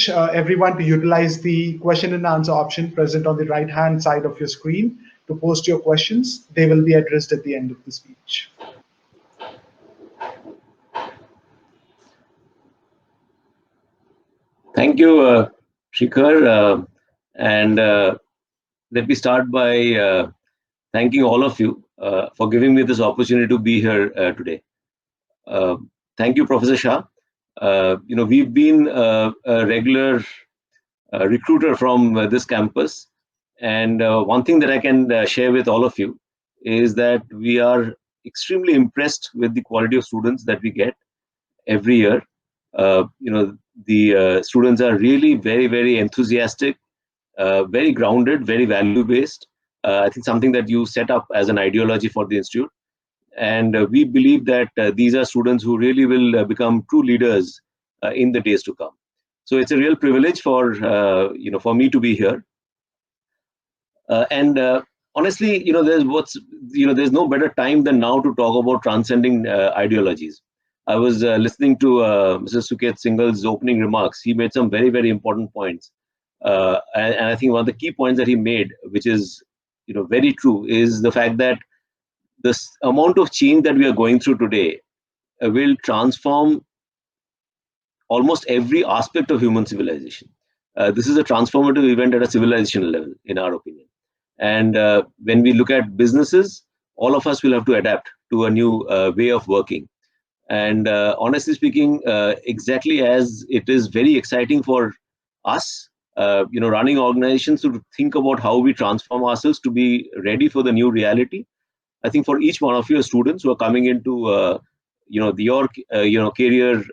encourage everyone to utilize the question and answer option present on the right hand side of your screen to post your questions. They will be addressed at the end of the speech. Thank you, Shikhar. And let me start by thanking all of you for giving me this opportunity to be here today. Uh, Thank you, Professor Shah. We've been a regular recruiter from this campus. And one thing that I can share with all of you is that we are extremely impressed with the quality of students that we get every year. The students are really very, very enthusiastic, very grounded, very value based. I think something that you set up as an ideology for the institute. And we believe that these are students who really will become true leaders in the days to come. So it's a real privilege for me to be here. And honestly, there's no better time than now to talk about transcending ideologies. I was listening to Mr. Suket Singh's opening remarks. He made some very, very important points. And I think one of the key points that he made, which is very true, is the fact that this amount of change that we are going through today will transform almost every aspect of human civilization. This is a transformative event at a civilization level, in our opinion. And when we look at businesses, all of us will have to adapt to a new way of working. And honestly speaking, exactly as it is very exciting for us, running organizations to think about how we transform ourselves to be ready for the new reality. I think for each one of your students who are coming into your career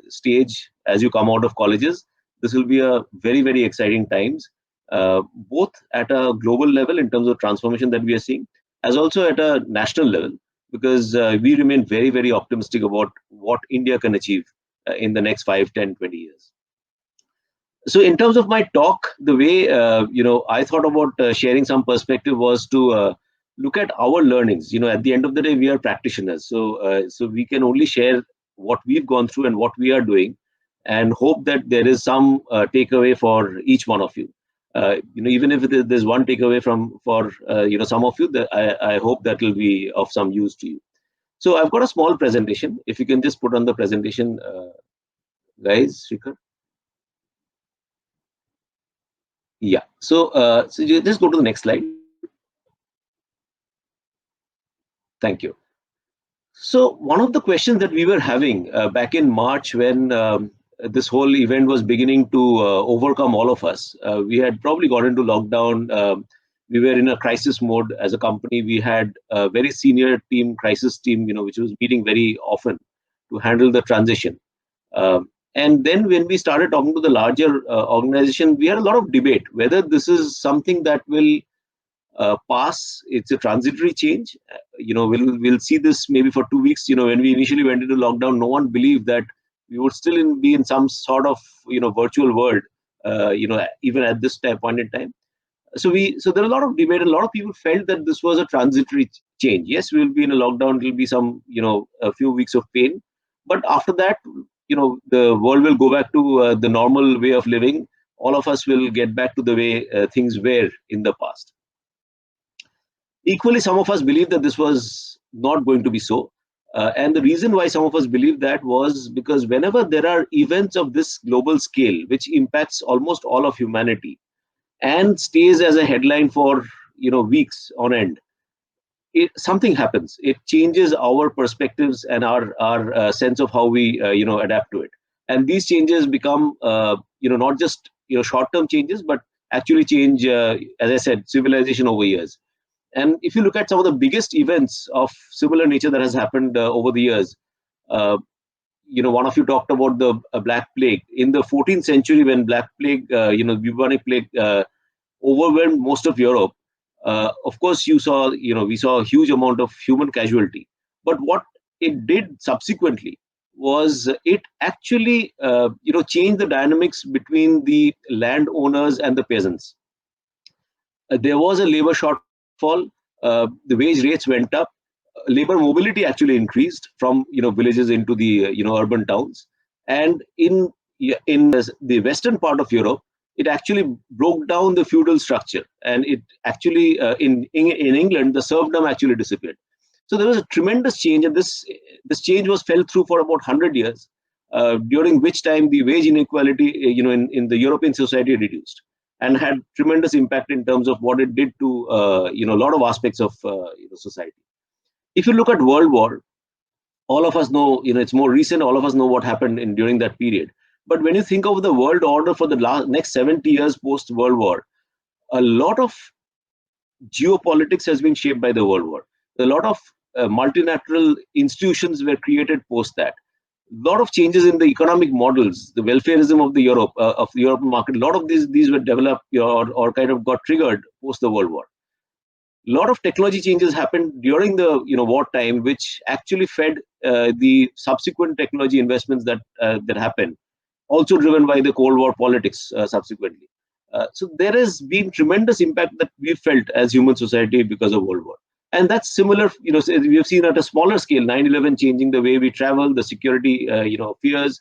stage as you come out of colleges, this will be a very, very exciting times, both at a global level in terms of transformation that we are seeing, as also at a national level, because we remain very, very optimistic about what India can achieve in the next 5, 10, 20 years. So in terms of my talk, the way I thought about sharing some perspective was to look at our learnings. At the end of the day, we are practitioners, so we can only share what we've gone through and what we are doing, and hope that there is some takeaway for each one of you. Even if there's one takeaway for some of you, that I hope that will be of some use to you. So I've got a small presentation. If you can just put on the presentation, guys, Shikhar. Yeah. So you just go to the next slide. Thank you. So one of the questions that we were having back in March, when this whole event was beginning to overcome all of us, we had probably got into lockdown. We were in a crisis mode as a company. We had a very senior crisis team, which was meeting very often to handle the transition. And then when we started talking to the larger organization, we had a lot of debate whether this is something that will pass. It's a transitory change. We'll see this maybe for 2 weeks. When we initially went into lockdown, no one believed that we would still be in some sort of virtual world. Even at this point in time. So there are a lot of debate, and a lot of people felt that this was a transitory change. Yes, we'll be in a lockdown. It will be some a few weeks of pain, but after that, the world will go back to the normal way of living. All of us will get back to the way things were in the past. Equally, some of us believe that this was not going to be so. And the reason why some of us believe that was because whenever there are events of this global scale, which impacts almost all of humanity and stays as a headline for weeks on end, something happens. It changes our perspectives and our sense of how we adapt to it. And these changes become not just short-term changes, but actually change, as I said, civilization over years. And if you look at some of the biggest events of similar nature that has happened over the years, one of you talked about the Black Plague. In the 14th century, when Black Plague, bubonic plague, overwhelmed most of Europe, of course, we saw a huge amount of human casualty. But what it did subsequently was it actually, changed the dynamics between the landowners and the peasants. There was a labor shortfall. The wage rates went up. Labor mobility actually increased from villages into the urban towns. And in in the western part of Europe, it actually broke down the feudal structure, and it actually in England the serfdom actually disappeared. So there was a tremendous change, and this change was felt through for about 100 years, during which time the wage inequality, in the European society reduced, and had tremendous impact in terms of what it did to a lot of aspects of society. If you look at World War, all of us know, it's more recent. All of us know what happened during that period. But when you think of the world order for the next 70 years post World War, a lot of geopolitics has been shaped by the World War. A lot of multilateral institutions were created post that. A lot of changes in the economic models, the welfareism of the European market. A lot of these were developed, or kind of got triggered post the World War. A lot of technology changes happened during the wartime, which actually fed the subsequent technology investments that happened, also driven by the Cold War politics subsequently. So there has been tremendous impact that we felt as human society because of World War. And that's similar, we have seen at a smaller scale, 9/11 changing the way we travel, the security, fears.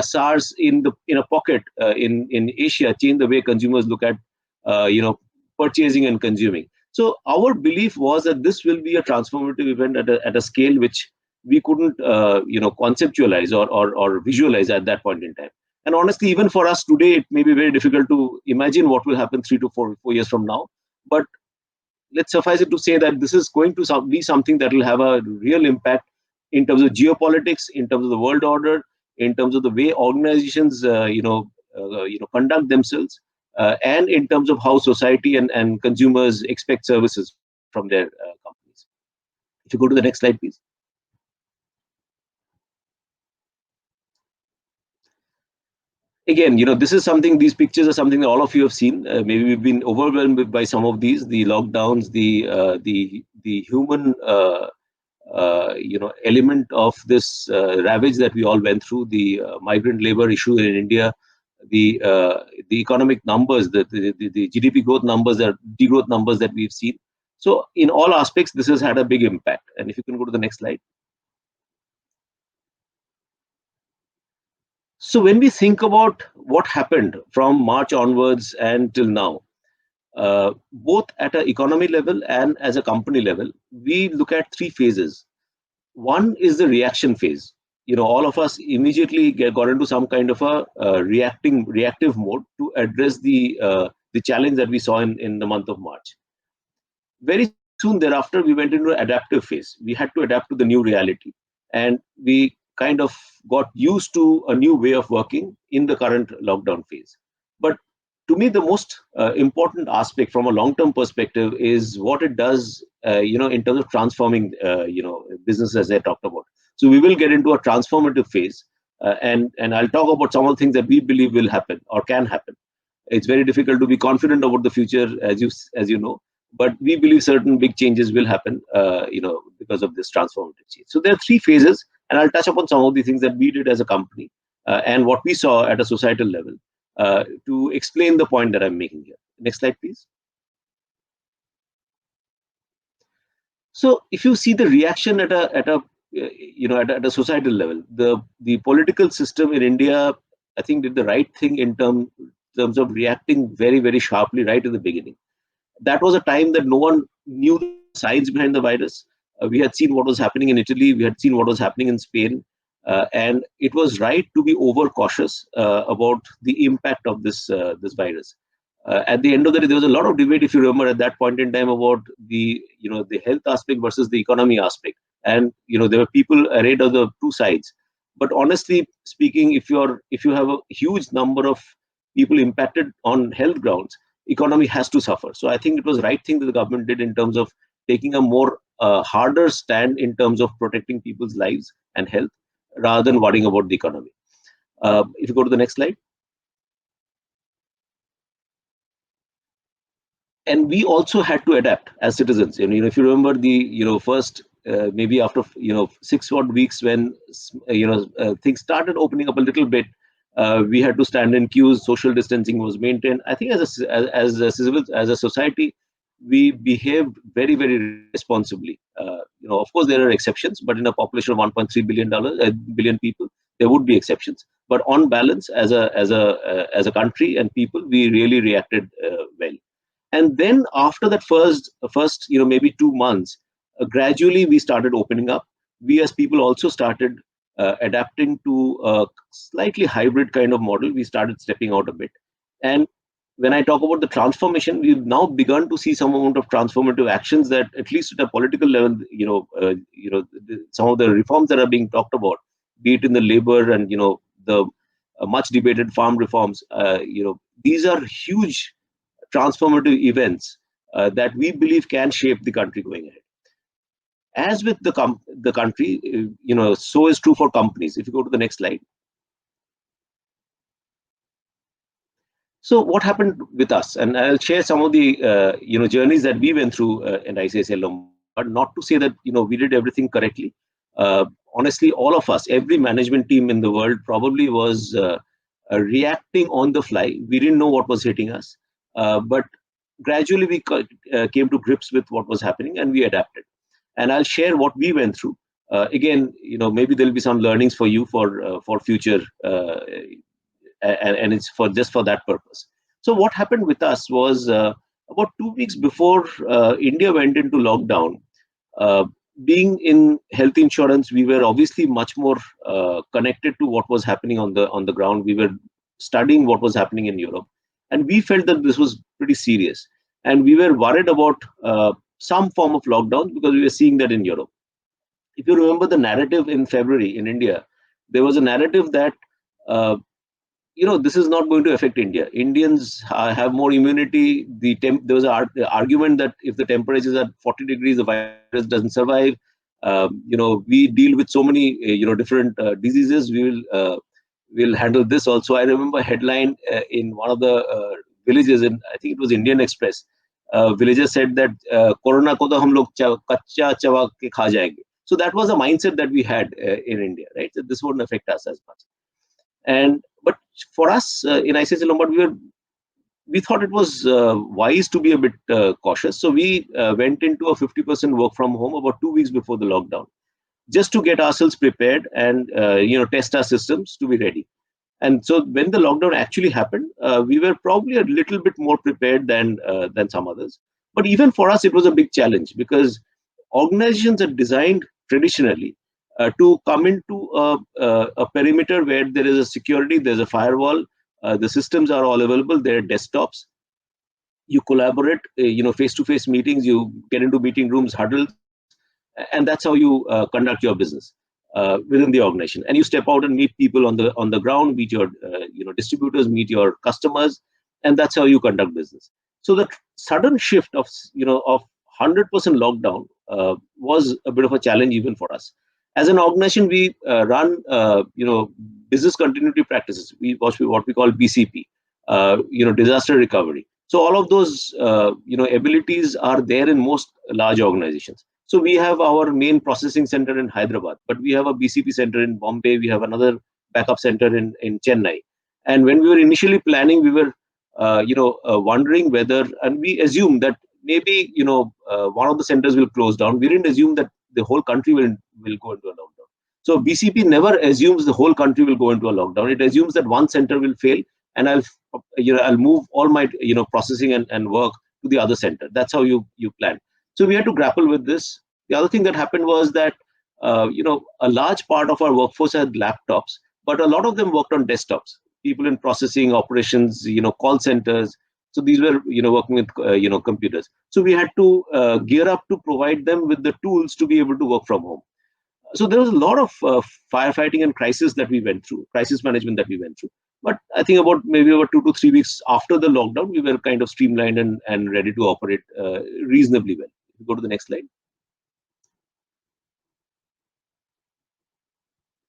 SARS in a pocket in Asia changed the way consumers look at, purchasing and consuming. So our belief was that this will be a transformative event at a scale which we couldn't, conceptualize or visualize at that point in time. And honestly, even for us today, it may be very difficult to imagine what will happen 3 to 4 years from now. But let's suffice it to say that this is going to be something that will have a real impact in terms of geopolitics, in terms of the world order, in terms of the way organizations, conduct themselves, and in terms of how society and consumers expect services from their companies. If you go to the next slide, please. Again, this is something, these pictures are something that all of you have seen. Maybe we've been overwhelmed by some of these, the lockdowns, the human element of this ravage that we all went through, the migrant labor issue in India, the economic numbers, the GDP growth numbers, degrowth numbers that we've seen. So in all aspects, this has had a big impact. And if you can go to the next slide. So when we think about what happened from March onwards and till now, both at an economy level and as a company level, we look at three phases. One is the reaction phase. All of us immediately got into some kind of a reactive mode to address the challenge that we saw in the month of March. Very soon thereafter, we went into an adaptive phase. We had to adapt to the new reality, and we kind of got used to a new way of working in the current lockdown phase. But to me, the most important aspect from a long-term perspective is what it does, in terms of transforming, business, as I talked about. So we will get into a transformative phase, and I'll talk about some of the things that we believe will happen or can happen. It's very difficult to be confident about the future, as you know, but we believe certain big changes will happen, because of this transformative change. So there are three phases, and I'll touch upon some of the things that we did as a company, and what we saw at a societal level, to explain the point that I'm making here. Next slide, please. So if you see the reaction at a societal level, the political system in India, I think, did the right thing in terms of reacting very, very sharply right at the beginning. That was a time that no one knew the science behind the virus. We had seen what was happening in Italy. We had seen what was happening in Spain. And it was right to be overcautious about the impact of this virus. At the end of the day, there was a lot of debate, if you remember, at that point in time about the health aspect versus the economy aspect. And there were people arrayed on the two sides. But honestly speaking, if you have a huge number of people impacted on health grounds, economy has to suffer. So I think it was the right thing that the government did in terms of taking a more harder stand in terms of protecting people's lives and health, rather than worrying about the economy. If you go to the next slide. And we also had to adapt as citizens. If you remember the first maybe after 6 odd weeks, when things started opening up a little bit, we had to stand in queues. Social distancing was maintained. I think as a society, we behaved very, very responsibly. Of course, there are exceptions, but in a population of 1.3 billion people, there would be exceptions, but on balance, as a country and people, we really reacted well. And then after that first maybe 2 months, gradually we started opening up. We as people also started adapting to a slightly hybrid kind of model. We started stepping out a bit. And when I talk about the transformation, we've now begun to see some amount of transformative actions that, at least at a political level, some of the reforms that are being talked about, be it in the labor and the much debated farm reforms, these are huge transformative events that we believe can shape the country going ahead. As with the country, so is true for companies. If you go to the next slide. So what happened with us, and I'll share some of the journeys that we went through in ICICI Lombard. Not to say that we did everything correctly. Honestly, all of us, every management team in the world, probably was reacting on the fly. We didn't know what was hitting us, but gradually we came to grips with what was happening, and we adapted. And I'll share what we went through. Again, maybe there'll be some learnings for you for future. And it's just for that purpose. So what happened with us was about 2 weeks before India went into lockdown. Being in health insurance, we were obviously much more connected to what was happening on the ground. We were studying what was happening in Europe, and we felt that this was pretty serious. And we were worried about some form of lockdown because we were seeing that in Europe. If you remember the narrative in February in India, there was a narrative that this is not going to affect India. Indians have more immunity. There was an argument that if the temperature is at 40 degrees, the virus doesn't survive. We deal with so many different diseases. We'll handle this also. I remember a headline in one of the villages, in I think it was Indian Express. Villagers said that Corona ko to hum log kacha chawa ke kha jayenge. So that was a mindset that we had in India, right? So this wouldn't affect us as much. But for us in ICICI Lombard, we thought it was wise to be a bit cautious. So we went into a 50% work from home about 2 weeks before the lockdown, just to get ourselves prepared and test our systems to be ready. And so when the lockdown actually happened, we were probably a little bit more prepared than some others. But even for us, it was a big challenge because organizations are designed traditionally to come into a perimeter where there is a security, there's a firewall, the systems are all available, there are desktops. You collaborate, face-to-face meetings, you get into meeting rooms, huddles, and that's how you conduct your business within the organization. And you step out and meet people on the ground, meet your distributors, meet your customers, and that's how you conduct business. So the sudden shift of 100% lockdown was a bit of a challenge even for us. As an organization, we run business continuity practices. What we call BCP, disaster recovery. So all of those abilities are there in most large organizations. So we have our main processing center in Hyderabad, but we have a BCP center in Bombay. We have another backup center in Chennai. And when we were initially planning, we were wondering whether, and we assumed that maybe one of the centers will close down. We didn't assume that the whole country will go into a lockdown. So BCP never assumes the whole country will go into a lockdown. It assumes that one center will fail, and I'll move all my processing and work to the other center. That's how you plan. So we had to grapple with this. The other thing that happened was that a large part of our workforce had laptops, but a lot of them worked on desktops. People in processing, operations, call centers. So these were working with computers. So we had to gear up to provide them with the tools to be able to work from home. So there was a lot of firefighting and crisis management that we went through. But I think maybe about 2 to 3 weeks after the lockdown, we were kind of streamlined and ready to operate reasonably well. Go to the next slide.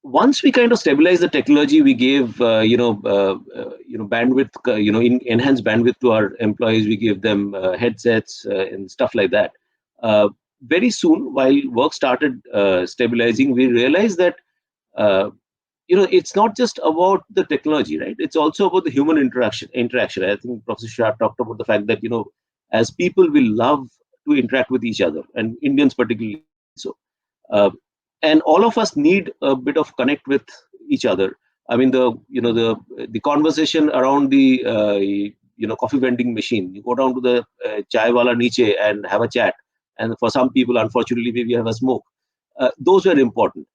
Once we kind of stabilized the technology, we gave bandwidth, enhanced bandwidth to our employees. We gave them headsets and stuff like that. Very soon, while work started stabilizing, we realized that it's not just about the technology, right? It's also about the human interaction. I think Professor Shah talked about the fact that as people, we love to interact with each other, and Indians particularly so. And all of us need a bit of connect with each other. I mean, the conversation around the coffee vending machine. You go down to the chai wala niche and have a chat, and for some people, unfortunately, maybe have a smoke. Those were important.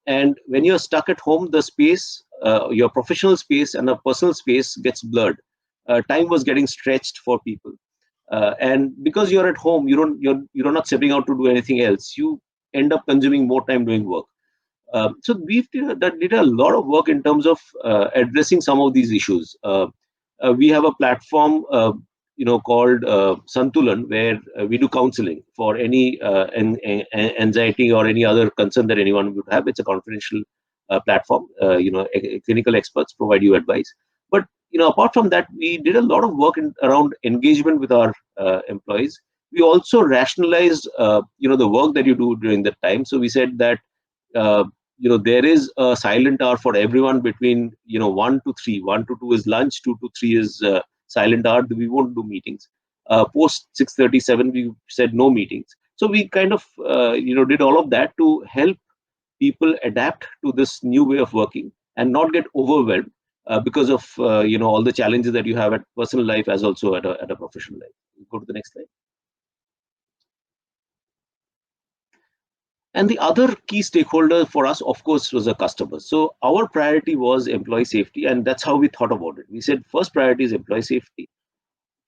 And when you're stuck at home, the space, your professional space and a personal space gets blurred. Time was getting stretched for people, and because you're at home, you're not stepping out to do anything else. You end up consuming more time doing work. So we did a lot of work in terms of addressing some of these issues. We have a platform, called Santulan, where we do counseling for any anxiety or any other concern that anyone would have. It's a confidential platform. Clinical experts provide you advice. But apart from that, we did a lot of work around engagement with our employees. We also rationalized, the work that you do during that time. So we said that uh, there is a silent hour for everyone between 1 to 3. 1 to 2 is lunch, 2 to 3 is silent hour. We won't do meetings. Post 6:37 we said no meetings. So we kind of did all of that to help people adapt to this new way of working and not get overwhelmed because of all the challenges that you have at personal life as also at a professional life. Go to the next slide. And the other key stakeholder for us, of course, was the customers. So our priority was employee safety, and that's how we thought about it. We said first priority is employee safety,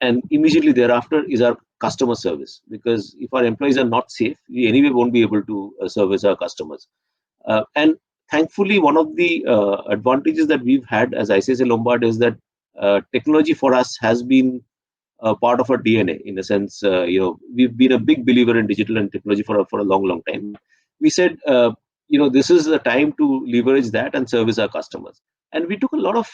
and immediately thereafter is our customer service. Because if our employees are not safe, we anyway won't be able to service our customers. And thankfully, one of the advantages that we've had as ICICI Lombard is that technology for us has been part of our DNA. In a sense, we've been a big believer in digital and technology for a long time. We said, this is the time to leverage that and service our customers. And we took a lot of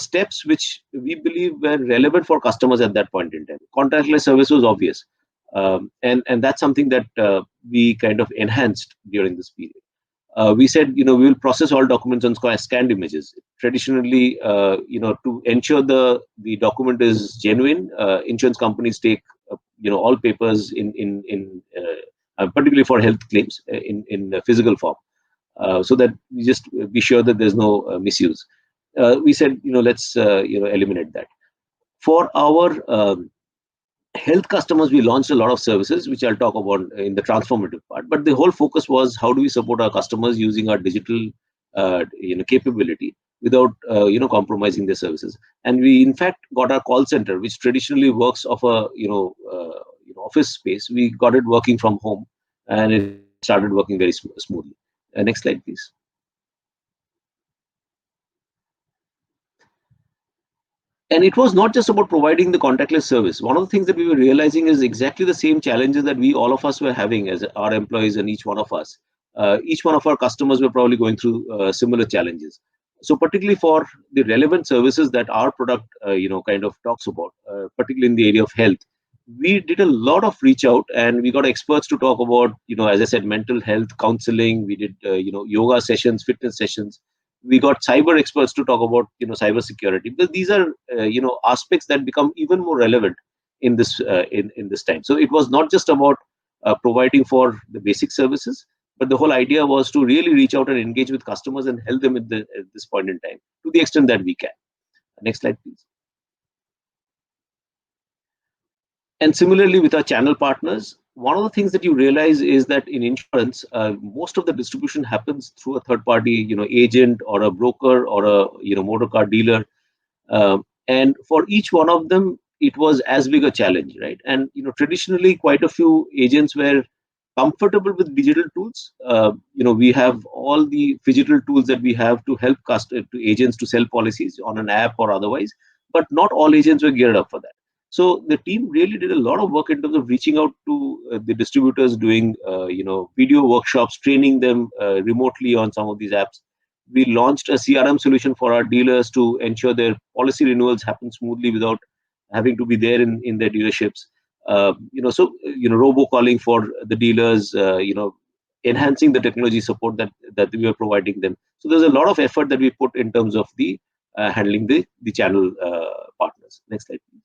steps which we believe were relevant for customers at that point in time. Contactless service was obvious, and that's something that we kind of enhanced during this period. We said, we will process all documents on scanned images. Traditionally, to ensure the document is genuine, insurance companies take, all papers particularly for health claims in physical form, so that we just be sure that there's no misuse. We said, let's eliminate that. For our health customers, we launched a lot of services, which I'll talk about in the transformative part. But the whole focus was how do we support our customers using our digital, capability without, compromising their services. And we, in fact, got our call center, which traditionally works off a, office space. We got it working from home, and it started working very smoothly. Next slide, please. And it was not just about providing the contactless service. One of the things that we were realizing is exactly the same challenges that all of us were having as our employees, and each one of us. Each one of our customers were probably going through similar challenges. So particularly for the relevant services that our product, kind of talks about, particularly in the area of health, we did a lot of reach out, and we got experts to talk about, as I said, mental health counseling. We did, yoga sessions, fitness sessions. We got cyber experts to talk about, cyber security, because these are, aspects that become even more relevant in this in this time. So it was not just about providing for the basic services, but the whole idea was to really reach out and engage with customers and help them at this point in time to the extent that we can. Next slide, please. And similarly with our channel partners, one of the things that you realize is that in insurance, most of the distribution happens through a third party, agent or a broker or a, motor car dealer. And for each one of them, it was as big a challenge, right? And, traditionally quite a few agents were comfortable with digital tools. We have all the digital tools that we have to help to agents to sell policies on an app or otherwise, but not all agents were geared up for that. So the team really did a lot of work in terms of reaching out to the distributors, doing video workshops, training them remotely on some of these apps. We launched a CRM solution for our dealers to ensure their policy renewals happen smoothly without having to be there in their dealerships. Robocalling for the dealers, enhancing the technology support that we were providing them. So there's a lot of effort that we put in terms of the handling the channel partners. Next slide, please.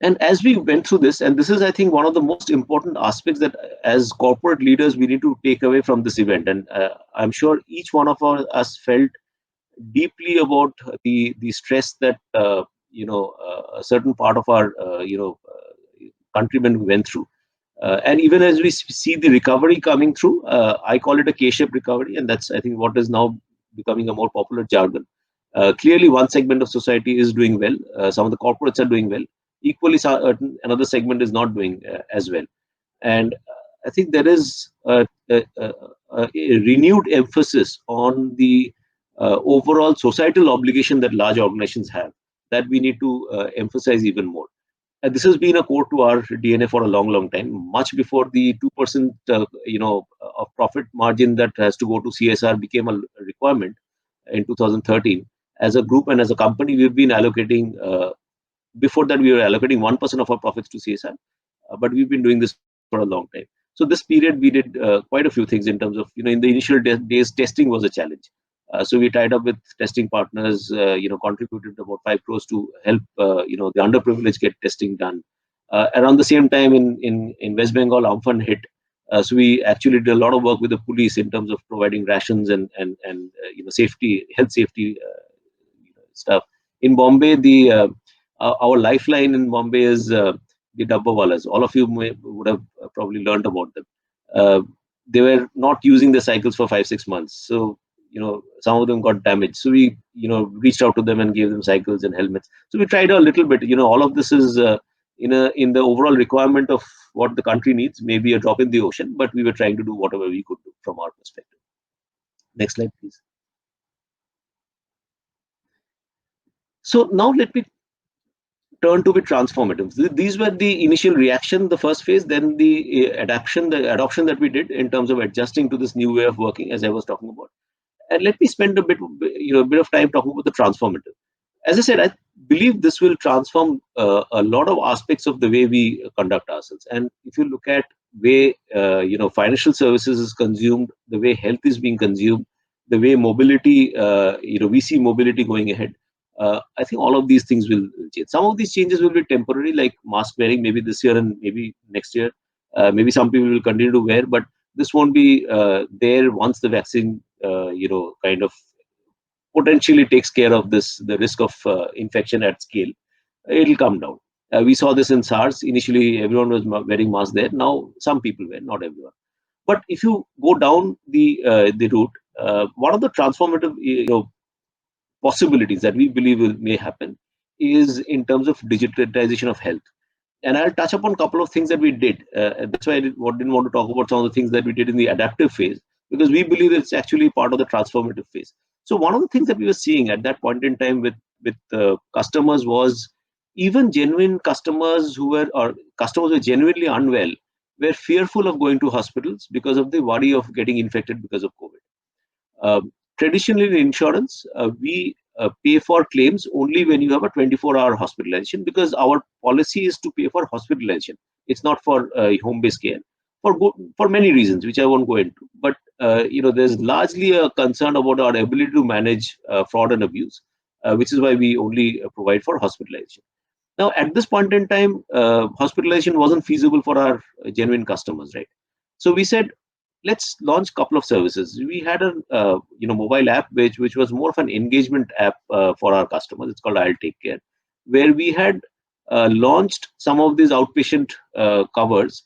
And as we went through this, and this is, I think, one of the most important aspects that as corporate leaders we need to take away from this event, and I'm sure each one of us felt deeply about the stress that a certain part of our countrymen went through. And even as we see the recovery coming through, I call it a K-shaped recovery, and that's, I think, what is now becoming a more popular jargon. Clearly, one segment of society is doing well. Some of the corporates are doing well. Equally, another segment is not doing as well. And I think there is a renewed emphasis on the overall societal obligation that large organizations have, that we need to emphasize even more. This has been a core to our DNA for a long, long time, much before the 2% of profit margin that has to go to CSR became a requirement in 2013. As a group and as a company, we've been allocating. Before that, we were allocating 1% of our profits to CSR, but we've been doing this for a long time. So this period, we did quite a few things in terms of, in the initial days, testing was a challenge. So we tied up with testing partners, contributed about 5 crores to help, the underprivileged get testing done. Around the same time in West Bengal, Amphan hit. So we actually did a lot of work with the police in terms of providing rations and safety, health safety stuff. In Bombay, our lifeline in Bombay is the Dabbawalas. All of you would have probably learned about them. They were not using the cycles for 5-6 months. So, some of them got damaged. So we, reached out to them and gave them cycles and helmets. So we tried a little bit. All of this is in the overall requirement of what the country needs, maybe a drop in the ocean, but we were trying to do whatever we could do from our perspective. Next slide, please. So now let me turn to be transformative. These were the initial reaction, the first phase, then the adoption that we did in terms of adjusting to this new way of working, as I was talking about. And let me spend a bit of time talking about the transformative. As I said, I believe this will transform a lot of aspects of the way we conduct ourselves. And if you look at way financial services is consumed, the way health is being consumed, the way mobility, we see mobility going ahead. I think all of these things will change. Some of these changes will be temporary, like mask wearing, maybe this year and maybe next year. Maybe some people will continue to wear, but this won't be there once the vaccine, kind of potentially takes care of the risk of infection at scale. It'll come down. We saw this in SARS. Initially, everyone was wearing masks there. Now, some people wear, not everyone. But if you go down the route, one of the transformative, possibilities that we believe may happen is in terms of digitalization of health. And I'll touch upon a couple of things that we did. That's why I didn't want to talk about some of the things that we did in the adaptive phase, because we believe it's actually part of the transformative phase. So one of the things that we were seeing at that point in time with customers was even genuine customers customers were genuinely unwell, were fearful of going to hospitals because of the worry of getting infected because of COVID. Traditionally, in insurance, we pay for claims only when you have a 24-hour hospitalization, because our policy is to pay for hospitalization. It's not for home-based care for many reasons, which I won't go into. But there's largely a concern about our ability to manage fraud and abuse, which is why we only provide for hospitalization. Now, at this point in time, hospitalization wasn't feasible for our genuine customers, right? So we said, let's launch a couple of services. We had a mobile app which was more of an engagement app for our customers. It's called I'll Take Care, where we had launched some of these outpatient covers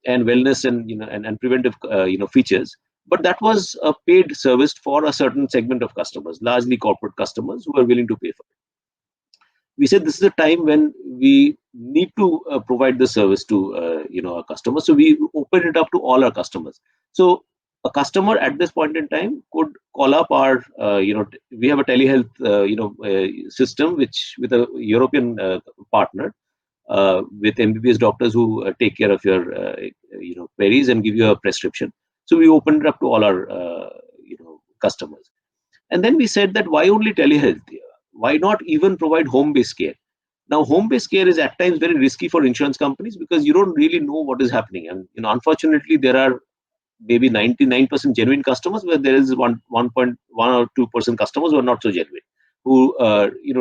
and wellness and preventive features. But that was a paid service for a certain segment of customers, largely corporate customers who are willing to pay for it. We said this is a time when we need to provide the service to our customers. So we opened it up to all our customers. So a customer at this point in time could call up our, we have a telehealth, system with a European partner with MBBS doctors who take care of your, queries and give you a prescription. So we opened it up to all our, customers. And then we said that why only telehealth? Why not even provide home-based care? Now, home-based care is at times very risky for insurance companies because you don't really know what is happening. And unfortunately, there are maybe 99% genuine customers, where there is 1.1 or 2% customers who are not so genuine. who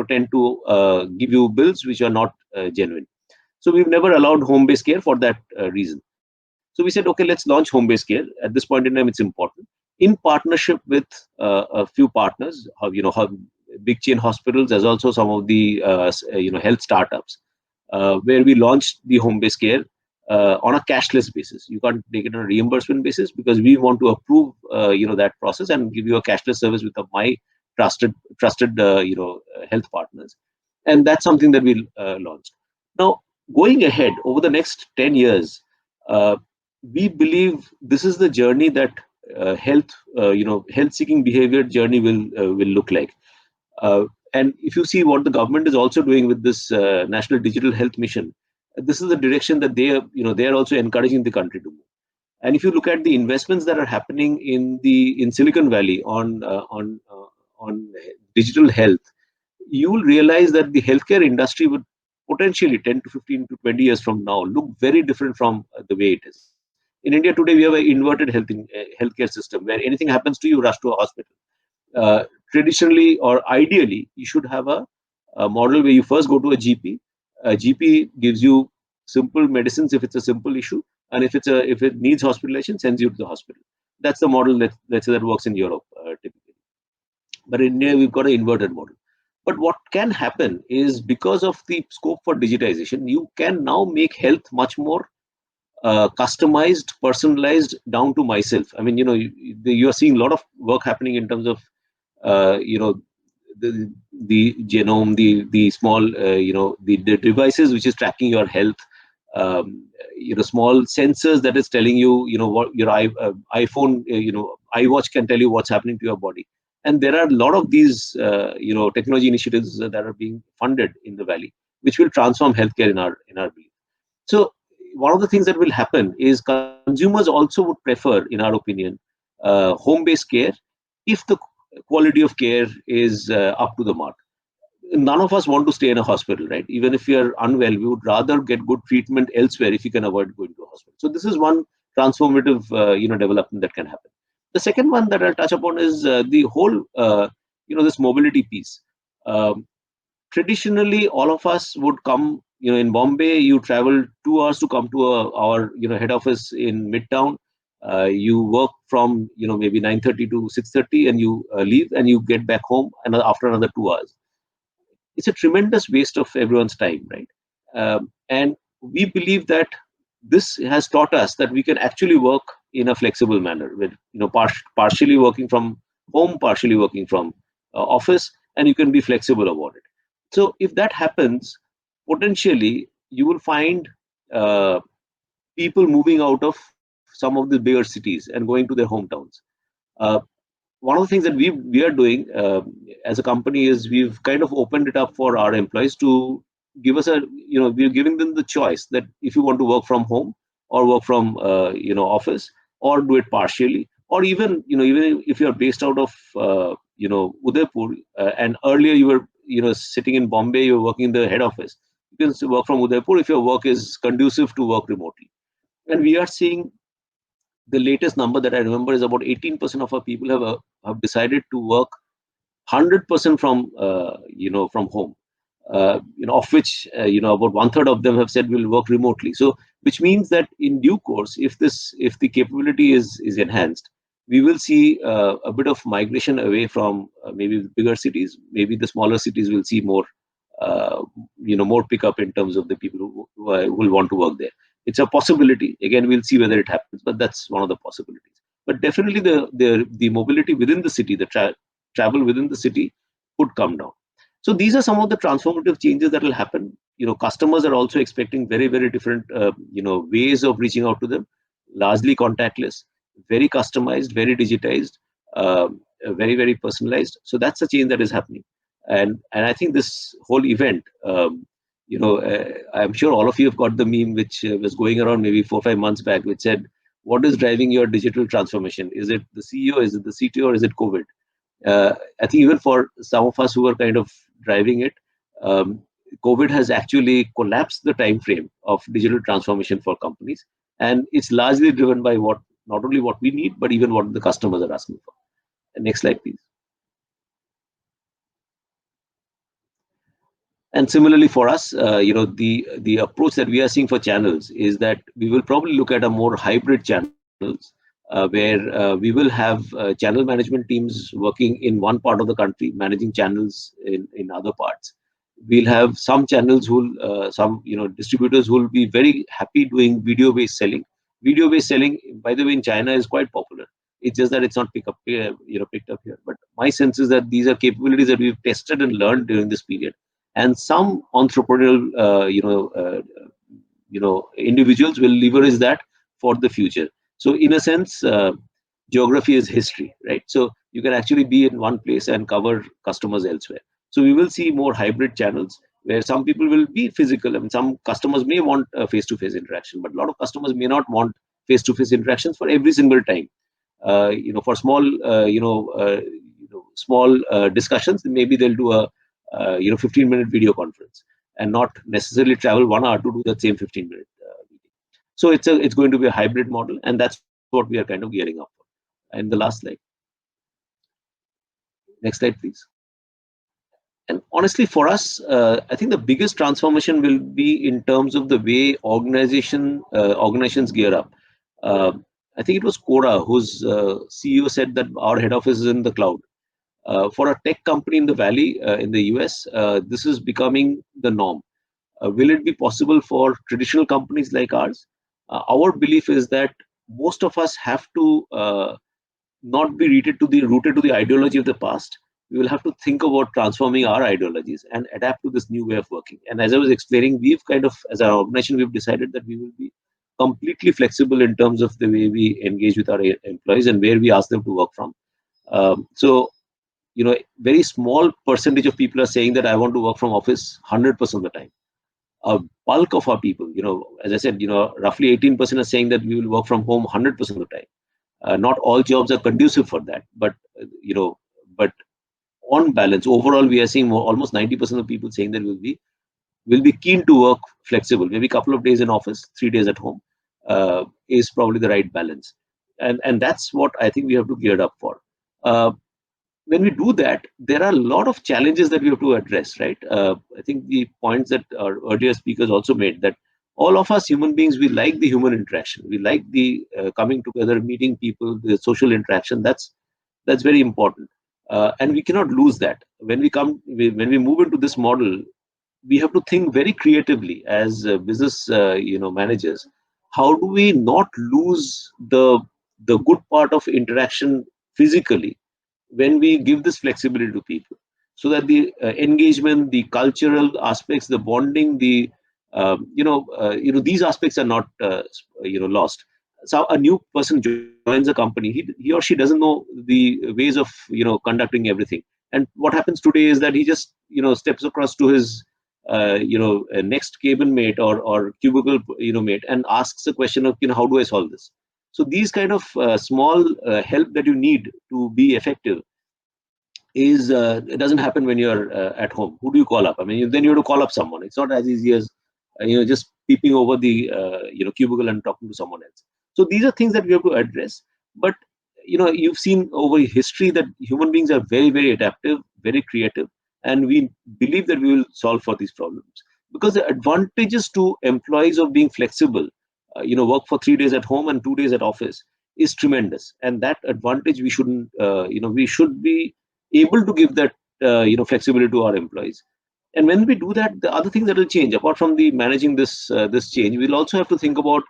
tend to give you bills which are not genuine. So we've never allowed home-based care for that reason. So we said, okay, let's launch home-based care. At this point in time, it's important in partnership with a few partners, big chain hospitals, as also some of the health startups, where we launched the home-based care on a cashless basis. You can't take it on a reimbursement basis because we want to approve that process and give you a cashless service with my trusted health partners, and that's something that we launched. Now, going ahead over the next 10 years, uh, we believe this is the journey that health seeking behavior journey will look like. uh, and if you see what the government is also doing with this national digital health mission, this is the direction that they are also encouraging the country to move. And if you look at the investments that are happening in Silicon Valley on digital health, you will realize that the healthcare industry would potentially 10 to 15 to 20 years from now look very different from the way it is. In India today, we have an inverted healthcare system where anything happens to you, rush to a hospital. Traditionally or ideally, you should have a model where you first go to a GP. A GP gives you simple medicines if it's a simple issue, and if it needs hospitalization, sends you to the hospital. That's the model that, let's say, that works in Europe typically. But in India, we've got an inverted model. But what can happen is, because of the scope for digitization, you can now make health much more customized, personalized, down to myself. I mean, you are seeing a lot of work happening in terms of uh, you know the genome, the small the devices which is tracking your health, small sensors that is telling you what your iPhone, iWatch can tell you what's happening to your body. And there are a lot of these technology initiatives that are being funded in the valley, which will transform healthcare in our belief. So one of the things that will happen is consumers also would prefer, in our opinion, home-based care if the quality of care is up to the mark. None of us want to stay in a hospital, right? Even if we are unwell, we would rather get good treatment elsewhere if we can avoid going to a hospital. So this is one transformative, development that can happen. The second one that I'll touch upon is the whole, this mobility piece. Um, Traditionally, all of us would come, in Bombay, you travel 2 hours to come to our head office in Midtown. You work from maybe 9:30 to 6:30, and you leave and you get back home and after another 2 hours. It's a tremendous waste of everyone's time, right? And we believe that this has taught us that we can actually work in a flexible manner, with partially working from home, partially working from office, and you can be flexible about it. So if that happens, potentially you will find uh, people moving out of some of the bigger cities and going to their hometowns. Uh, One of the things that we are doing as a company is we've kind of opened it up for our employees to give us we're giving them the choice that if you want to work from home or work from office, or do it partially, or even if you're based out of Udaipur, and earlier you were sitting in Bombay, you're working in the head office, you can still work from Udaipur if your work is conducive to work remotely. And we are seeing, the latest number that I remember is about 18% of our people have decided to work 100% from home. Of which about one third of them have said we'll work remotely. So, which means that in due course, if the capability is enhanced, we will see a bit of migration away from maybe the bigger cities. Maybe the smaller cities will see more uh, more pickup in terms of the people who will want to work there. It's a possibility. Again, we'll see whether it happens, but that's one of the possibilities. But definitely, the mobility within the city, the travel within the city, could come down. So these are some of the transformative changes that will happen. Customers are also expecting very, very different ways of reaching out to them, largely contactless, very customized, very digitized, very, very personalized. So that's a change that is happening. And I think this whole event, I'm sure all of you have got the meme which was going around maybe 4 or 5 months back, which said, "What is driving your digital transformation? Is it the CEO? Is it the CTO? Or is it COVID?" I think even for some of us who are kind of driving it, um, COVID has actually collapsed the time frame of digital transformation for companies, and it's largely driven by what not only what we need, but even what the customers are asking for. Next slide, please. And similarly for us, the approach that we are seeing for channels is that we will probably look at a more hybrid channels, where we will have channel management teams working in one part of the country, managing channels in other parts. We'll have some channels some distributors who will be very happy doing video-based selling. Video-based selling, by the way, in China is quite popular. It's just that it's not picked up here. But my sense is that these are capabilities that we've tested and learned during this period, and some entrepreneurial individuals will leverage that for the future. So in a sense, geography is history, right? So you can actually be in one place and cover customers elsewhere. So we will see more hybrid channels where some people will be physical. I mean, some customers may want a face-to-face interaction, but a lot of customers may not want face-to-face interactions for every single time. For small small discussions, maybe they'll do a 15-minute video conference and not necessarily travel 1 hour to do that same 15-minute meeting. So it's going to be a hybrid model, and that's what we are kind of gearing up for. And the last slide. Next slide, please. And honestly, for us, I think the biggest transformation will be in terms of the way organizations gear up. I think it was Koda whose CEO said that our head office is in the cloud. For a tech company in the Valley in the US, this is becoming the norm. Will it be possible for traditional companies like ours? Our belief is that most of us have to not be rooted to the ideology of the past. We will have to think about transforming our ideologies and adapt to this new way of working. And as I was explaining, we've kind of, as an organization, we've decided that we will be completely flexible in terms of the way we engage with our employees and where we ask them to work from. Very small percentage of people are saying that I want to work from office 100% of the time. A bulk of our people, as I said, roughly 18% are saying that we will work from home 100% of the time. Not all jobs are conducive for that, but but on balance, overall, we are seeing almost 90% of people saying that will be keen to work flexible. Maybe a couple of days in office, 3 days at home is probably the right balance, and that's what I think we have to gear up for. When we do that, there are a lot of challenges that we have to address, right? I think the points that our earlier speakers also made, that all of us human beings, we like the human interaction. We like the coming together, meeting people, the social interaction. That's very important. And we cannot lose that. When we move into this model, we have to think very creatively as business managers. How do we not lose the good part of interaction physically when we give this flexibility to people, so that the engagement, the cultural aspects, the bonding, these aspects are not lost. So a new person joins a company, he or she doesn't know the ways of conducting everything, and what happens today is that he just steps across to his next cabin mate or cubicle mate and asks a question of how do I solve this. So these kind of small help that you need to be effective it doesn't happen when you're at home. Who do you call up? I mean, then you have to call up someone. It's not as easy as just peeping over the cubicle and talking to someone else. So these are things that we have to address. But you've seen over history that human beings are very, very adaptive, very creative, and we believe that we will solve for these problems, because the advantages to employees of being flexible, work for 3 days at home and 2 days at office, is tremendous. And that advantage we shouldn't, we should be able to give that flexibility to our employees. And when we do that, the other things that will change, apart from the managing this change, we'll also have to think about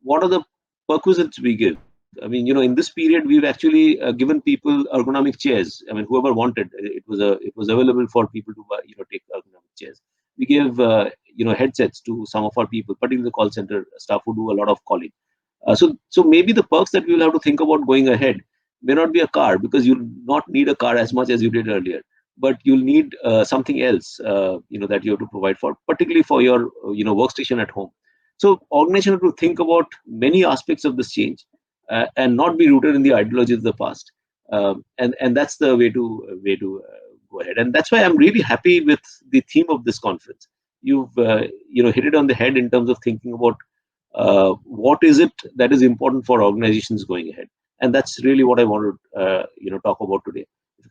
what are the perquisites we give. I mean, in this period, we've actually given people ergonomic chairs. I mean, whoever wanted, it was available for people to take ergonomic chairs. We gave headsets to some of our people, particularly the call center staff who do a lot of calling. So maybe the perks that we will have to think about going ahead may not be a car, because you'll not need a car as much as you did earlier, but you'll need something else that you have to provide for, particularly for your workstation at home. So organization have to think about many aspects of this change and not be rooted in the ideology of the past, and that's the way to go ahead. And that's why I'm really happy with the theme of this conference. You've hit it on the head in terms of thinking about what is it that is important for organizations going ahead. And that's really what I want to talk about today. If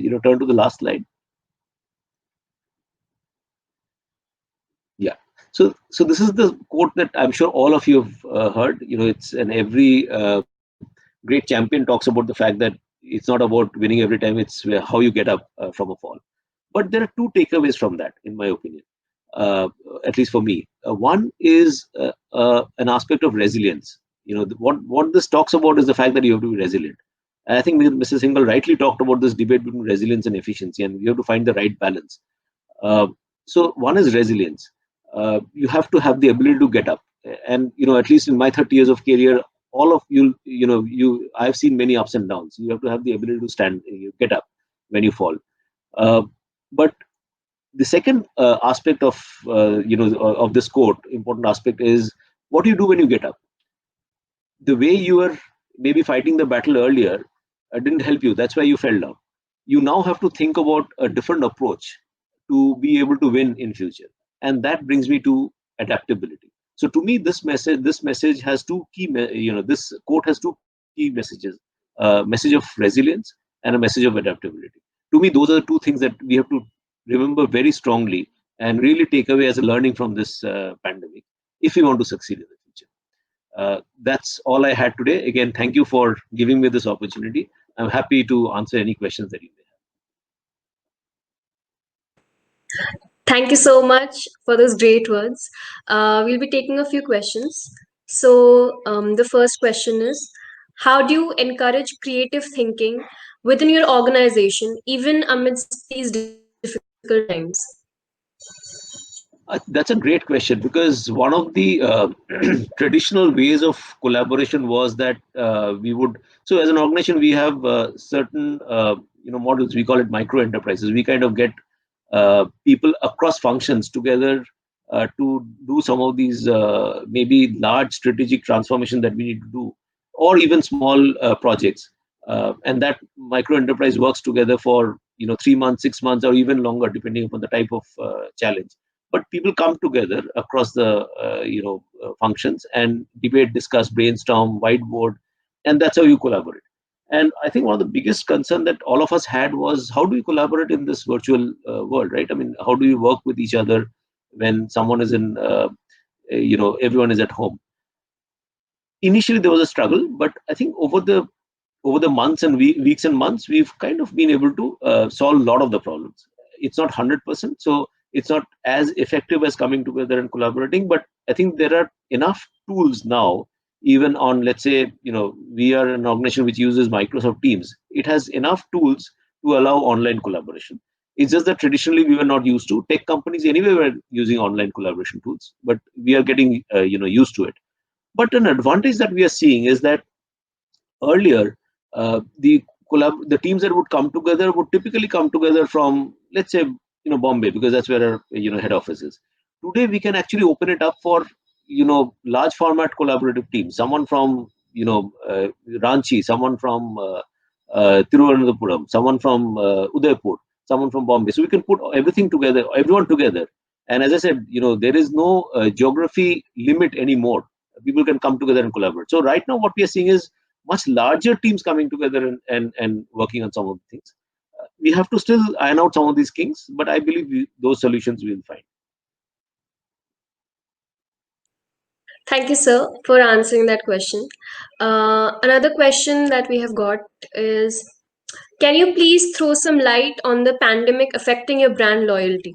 you can turn to the last slide. So this is the quote that I'm sure all of you have heard. It's and every great champion talks about the fact that it's not about winning every time; it's how you get up from a fall. But there are two takeaways from that, in my opinion, uh, at least for me. One is an aspect of resilience. What this talks about is the fact that you have to be resilient. And I think Mr. Singhal rightly talked about this debate between resilience and efficiency, and you have to find the right balance. Uh, so one is resilience. You have to have the ability to get up, and at least in my 30 years of career, all of I've seen many ups and downs. You have to have the ability to stand, you get up when you fall. Uh, but the second aspect of this quote, important aspect, is what do you do when you get up? The way you were maybe fighting the battle earlier didn't help you. That's why you fell down. You now have to think about a different approach to be able to win in future, and that brings me to adaptability. So to me, this message has two this quote has two key messages: a message of resilience and a message of adaptability. To me, those are the two things that we have to remember very strongly and really take away as a learning from this pandemic if we want to succeed in the future. That's all I had today. Again, thank you for giving me this opportunity. I'm happy to answer any questions that you may Thank you so much for those great words. We'll be taking a few questions. So, the first question is, how do you encourage creative thinking within your organization, even amidst these difficult times? That's a great question, because one of the traditional ways of collaboration was that we would. So, as an organization, we have certain models. We call it micro enterprises. We kind of get people across functions together to do some of these maybe large strategic transformation that we need to do, or even small projects. And that micro enterprise works together for 3 months, 6 months, or even longer, depending upon the type of challenge. But people come together across the functions and debate, discuss, brainstorm, whiteboard, and that's how you collaborate. And I think one of the biggest concern that all of us had was, how do we collaborate in this virtual world, right? I mean, how do we work with each other when someone is in everyone is at home? Initially there was a struggle, but I think over the months and weeks and months, we've kind of been able to solve a lot of the problems. It's not 100%, so it's not as effective as coming together and collaborating, but I think there are enough tools now. Even on, let's say, we are an organization which uses Microsoft Teams. It has enough tools to allow online collaboration. It's just that traditionally we were not used to. Tech companies anyway were using online collaboration tools, but we are getting used to it. But an advantage that we are seeing is that earlier, the teams that would come together would typically come together from, let's say, Bombay, because that's where our head office is. Today we can actually open it up for large format collaborative teams. Someone from Ranchi, someone from Thiruvananthapuram, someone from Udaipur, someone from Bombay. So we can put everything together, everyone together. And as I said, there is no geography limit anymore. People can come together and collaborate. So right now, what we are seeing is much larger teams coming together and working on some of the things. We have to still iron out some of these kinks, but I believe those solutions we will find. Thank you, sir, for answering that question. Another question that we have got is, can you please throw some light on the pandemic affecting your brand loyalty?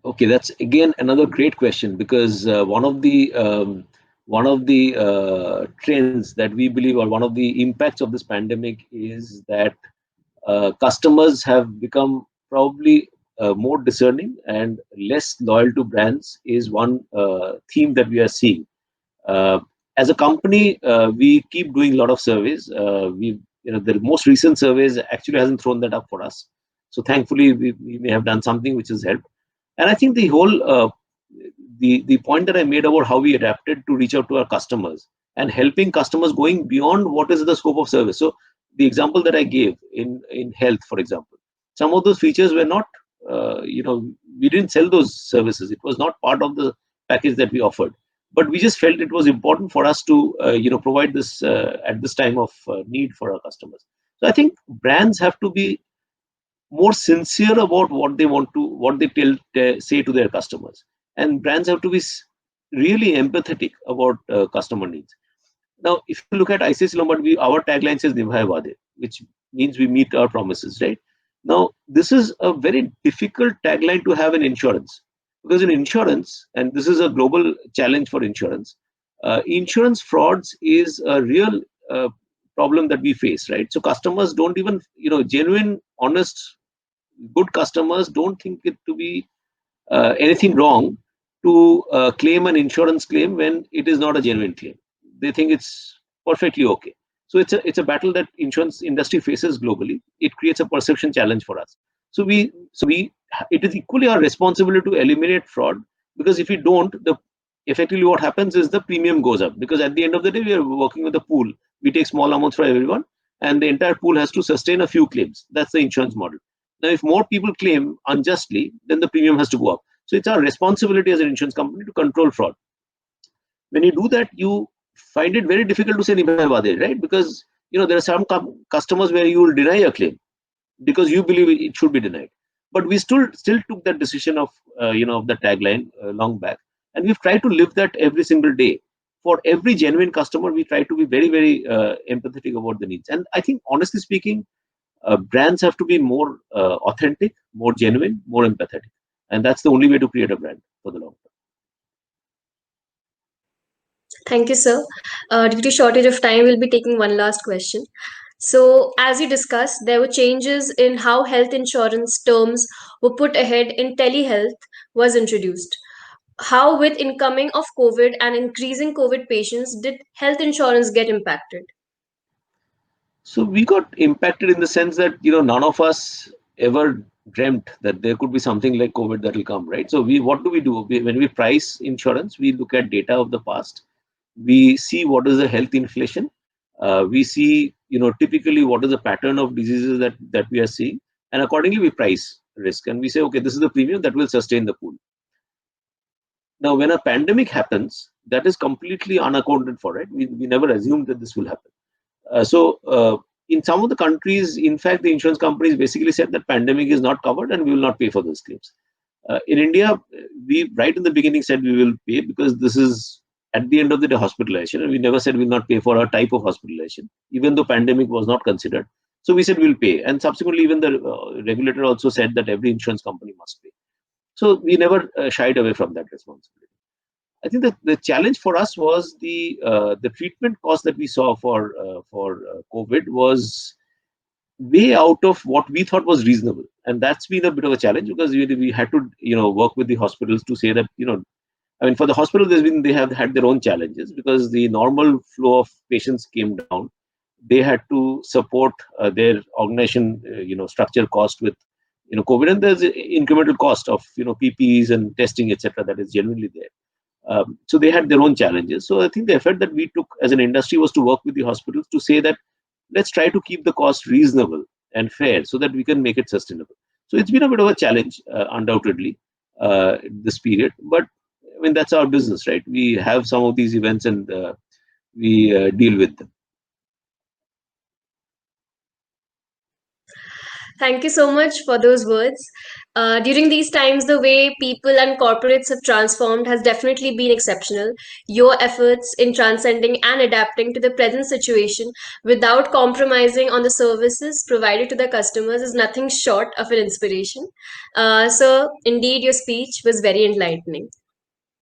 Okay, that's again another great question, because one of the trends that we believe, or one of the impacts of this pandemic, is that customers have become probably more discerning and less loyal to brands, is one theme that we are seeing. Uh, as a company, we keep doing a lot of surveys. The most recent surveys actually hasn't thrown that up for us. So thankfully, we may have done something which has helped. And I think the whole the point that I made about how we adapted to reach out to our customers and helping customers going beyond what is the scope of service. So the example that I gave in health, for example, some of those features were not, we didn't sell those services. It was not part of the package that we offered. But we just felt it was important for us to, provide this at this time of need for our customers. So I think brands have to be more sincere about what they want to, what they say to their customers. And brands have to be really empathetic about customer needs. Now, if you look at ICICI Lombard, our tagline says Nibhaye Waade, which means we meet our promises, right? Now, this is a very difficult tagline to have in insurance, because in insurance, and this is a global challenge for insurance, insurance frauds is a real problem that we face, right? So customers don't even, genuine, honest, good customers don't think it to be anything wrong to claim an insurance claim when it is not a genuine claim. They think it's perfectly okay. So it's a battle that insurance industry faces globally. It creates a perception challenge for us. So it is equally our responsibility to eliminate fraud, because if we don't, the effectively what happens is the premium goes up, because at the end of the day we are working with a pool. We take small amounts for everyone, and the entire pool has to sustain a few claims. That's the insurance model. Now, if more people claim unjustly, then the premium has to go up. So it's our responsibility as an insurance company to control fraud. When you do that, you find it very difficult to say Nibhaye Waade, right? Because there are some customers where you will deny a claim because you believe it should be denied. But we still took that decision of the tagline long back, and we've tried to live that every single day. For every genuine customer, we try to be very, very empathetic about the needs. And I think, honestly speaking, brands have to be more authentic, more genuine, more empathetic, and that's the only way to create a brand for the long term. Thank you, sir. Due to shortage of time, we'll be taking one last question. So, as you discussed, there were changes in how health insurance terms were put ahead in telehealth was introduced. How, with incoming of COVID and increasing COVID patients, did health insurance get impacted? So we got impacted in the sense that none of us ever dreamt that there could be something like COVID that will come, right? So what do? When we price insurance, we look at data of the past. We see what is the health inflation. We see typically what is the pattern of diseases that we are seeing, and accordingly we price risk, and we say, okay, this is the premium that will sustain the pool. Now, when a pandemic happens, that is completely unaccounted for, right? We never assumed that this will happen. In some of the countries, in fact, the insurance companies basically said that pandemic is not covered and we will not pay for those claims. In India, we right in the beginning said we will pay, because this is at the end of the day hospitalization, and we never said we will not pay for a type of hospitalization, even though pandemic was not considered. So we said we'll pay, and subsequently even the regulator also said that every insurance company must pay. So we never shied away from that responsibility. I think that the challenge for us was the treatment cost that we saw for COVID was way out of what we thought was reasonable, and that's been a bit of a challenge, because we had to work with the hospitals to say that I mean, for the hospital they have had their own challenges, because the normal flow of patients came down. They had to support their organization structure cost with COVID, and there's incremental cost of PPEs and testing, etc., that is genuinely there. So they had their own challenges. So I think the effort that we took as an industry was to work with the hospitals to say that let's try to keep the cost reasonable and fair so that we can make it sustainable. So it's been a bit of a challenge, undoubtedly, this period. But I mean, that's our business, right? We have some of these events, and we deal with them. Thank you so much for those words. During these times, the way people and corporates have transformed has definitely been exceptional. Your efforts in transcending and adapting to the present situation without compromising on the services provided to the customers is nothing short of an inspiration. So, indeed, your speech was very enlightening.